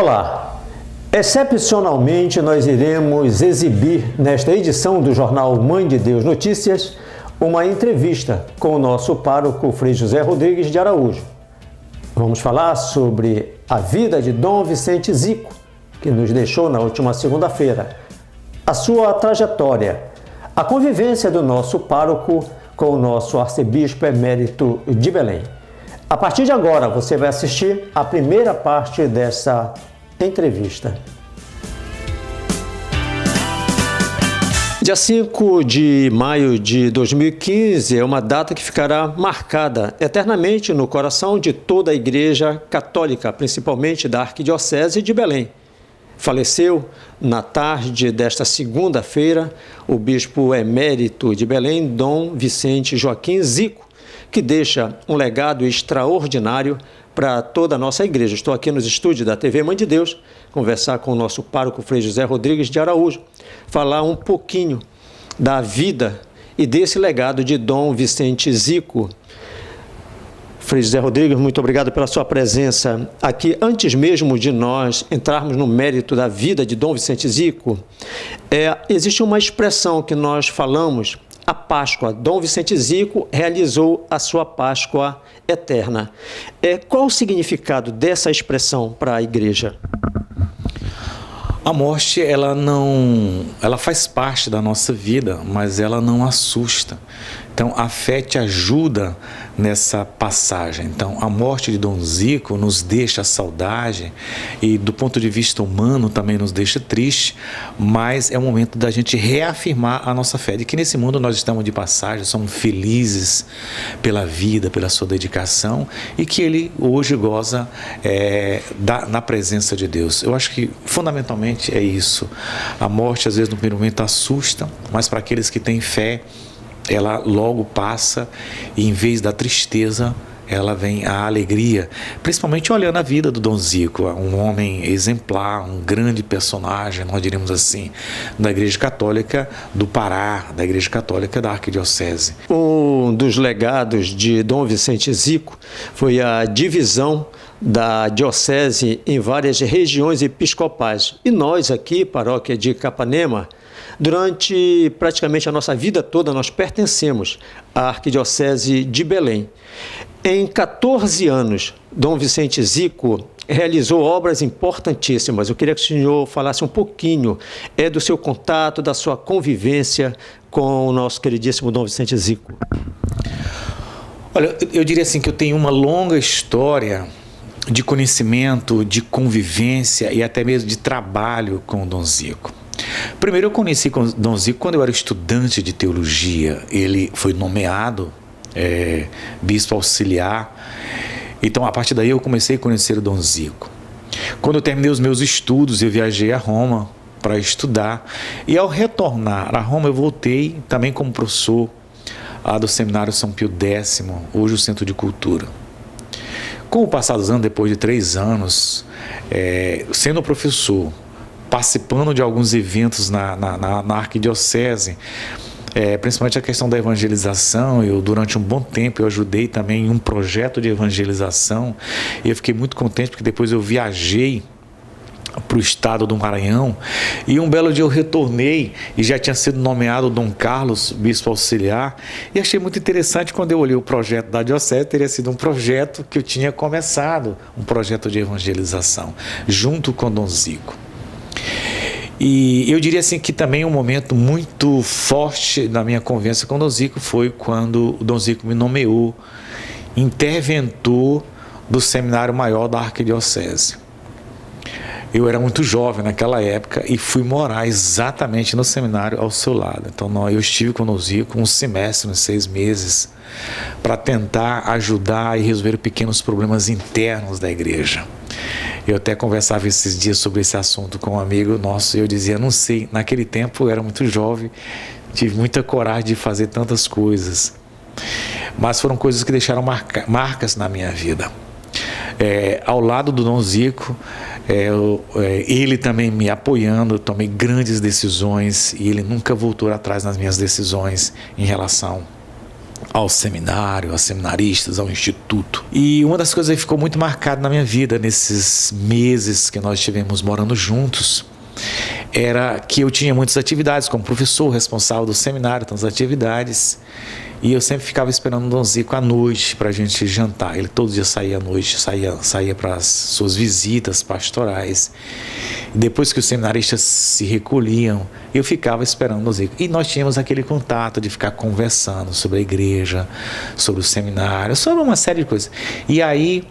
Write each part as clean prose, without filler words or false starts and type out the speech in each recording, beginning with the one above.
Olá! Excepcionalmente, nós iremos exibir, nesta edição do jornal Mãe de Deus Notícias, uma entrevista com o nosso pároco Frei José Rodrigues de Araújo. Vamos falar sobre a vida de Dom Vicente Zico, que nos deixou na última segunda-feira, a sua trajetória, a convivência do nosso pároco com o nosso arcebispo emérito de Belém. A partir de agora, você vai assistir a primeira parte dessa entrevista. Dia 5 de maio de 2015 é uma data que ficará marcada eternamente no coração de toda a Igreja Católica, principalmente da Arquidiocese de Belém. Faleceu na tarde desta segunda-feira o bispo emérito de Belém, Dom Vicente Joaquim Zico, que deixa um legado extraordinário para toda a nossa igreja. Estou aqui nos estúdios da TV Mãe de Deus, conversar com o nosso pároco Frei José Rodrigues de Araújo, falar um pouquinho da vida e desse legado de Dom Vicente Zico. Frei José Rodrigues, muito obrigado pela sua presença aqui. Antes mesmo de nós entrarmos no mérito da vida de Dom Vicente Zico, existe uma expressão que nós falamos, a Páscoa. Dom Vicente Zico realizou a sua Páscoa eterna. Qual o significado dessa expressão para a igreja? A morte, ela faz parte da nossa vida, mas ela não assusta. Então, a fé te ajuda nessa passagem. Então, a morte de Dom Zico nos deixa saudade e, do ponto de vista humano, também nos deixa triste, mas é o momento da gente reafirmar a nossa fé, de que nesse mundo nós estamos de passagem, somos felizes pela vida, pela sua dedicação e que ele hoje goza na presença de Deus. Eu acho que, fundamentalmente, é isso. A morte, às vezes, no primeiro momento assusta, mas para aqueles que têm fé, ela logo passa e, em vez da tristeza, ela vem a alegria, principalmente olhando a vida do Dom Zico, um homem exemplar, um grande personagem, nós diríamos assim, da Igreja Católica do Pará, da Igreja Católica da Arquidiocese. Um dos legados de Dom Vicente Zico foi a divisão da diocese em várias regiões episcopais. E nós aqui, paróquia de Capanema, durante praticamente a nossa vida toda, nós pertencemos à Arquidiocese de Belém. Em 14 anos, Dom Vicente Zico realizou obras importantíssimas. Eu queria que o senhor falasse um pouquinho do seu contato, da sua convivência com o nosso queridíssimo Dom Vicente Zico. Olha, eu diria assim que eu tenho uma longa história de conhecimento, de convivência e até mesmo de trabalho com o Dom Zico. Primeiro, eu conheci o Dom Zico quando eu era estudante de teologia. Ele foi nomeado bispo auxiliar. Então, a partir daí, eu comecei a conhecer o Dom Zico. Quando eu terminei os meus estudos, eu viajei a Roma para estudar. E ao retornar a Roma, eu voltei também como professor do Seminário São Pio X, hoje o Centro de Cultura. Com o passar dos anos, depois de 3 anos, sendo professor, participando de alguns eventos na Arquidiocese, principalmente a questão da evangelização, durante um bom tempo eu ajudei também em um projeto de evangelização e eu fiquei muito contente porque depois eu viajei para o estado do Maranhão e um belo dia eu retornei e já tinha sido nomeado Dom Carlos, bispo auxiliar, e achei muito interessante quando eu olhei o projeto da diocese, teria sido um projeto que eu tinha começado, um projeto de evangelização, junto com Dom Zico. E eu diria assim que também um momento muito forte na minha convivência com o Dom Zico foi quando o Dom Zico me nomeou interventor do Seminário Maior da Arquidiocese. Eu era muito jovem naquela época e fui morar exatamente no seminário ao seu lado. Então eu estive com o Dom Zico um semestre, uns 6 meses, para tentar ajudar e resolver pequenos problemas internos da igreja. Eu até conversava esses dias sobre esse assunto com um amigo nosso e eu dizia, não sei, naquele tempo eu era muito jovem, tive muita coragem de fazer tantas coisas, mas foram coisas que deixaram marcas na minha vida. Ao lado do Dom Zico, ele também me apoiando, eu tomei grandes decisões e ele nunca voltou atrás nas minhas decisões em relação ao seminário, aos seminaristas, ao instituto. E uma das coisas que ficou muito marcada na minha vida nesses meses que nós estivemos morando juntos era que eu tinha muitas atividades como professor responsável do seminário, tantas atividades, e eu sempre ficava esperando o Dom Zico à noite para a gente jantar. Ele todo dia saía à noite, saía para as suas visitas pastorais. Depois que os seminaristas se recolhiam, eu ficava esperando o Dom Zico. E nós tínhamos aquele contato de ficar conversando sobre a igreja, sobre o seminário, sobre uma série de coisas. E aí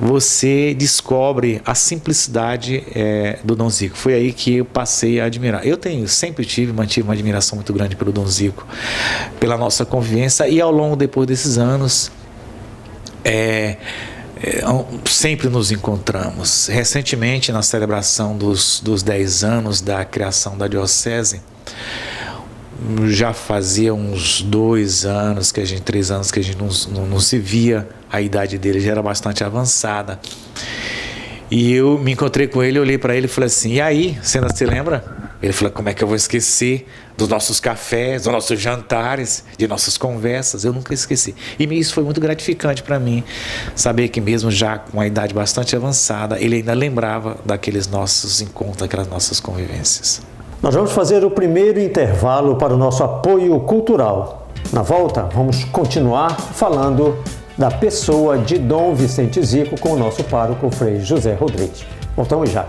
você descobre a simplicidade do Dom Zico. Foi aí que eu passei a admirar. Mantive uma admiração muito grande pelo Dom Zico, pela nossa convivência, e ao longo depois desses anos sempre nos encontramos. Recentemente, na celebração dos 10 anos da criação da diocese, já fazia uns 3 anos que a gente não se via. A idade dele já era bastante avançada. E eu me encontrei com ele, olhei para ele e falei assim: e aí, você ainda se lembra? Ele falou: como é que eu vou esquecer dos nossos cafés, dos nossos jantares, de nossas conversas? Eu nunca esqueci. E isso foi muito gratificante para mim, saber que mesmo já com uma idade bastante avançada, ele ainda lembrava daqueles nossos encontros, daquelas nossas convivências. Nós vamos fazer o primeiro intervalo para o nosso apoio cultural. Na volta, vamos continuar falando da pessoa de Dom Vicente Zico com o nosso pároco Frei José Rodrigues. Voltamos já.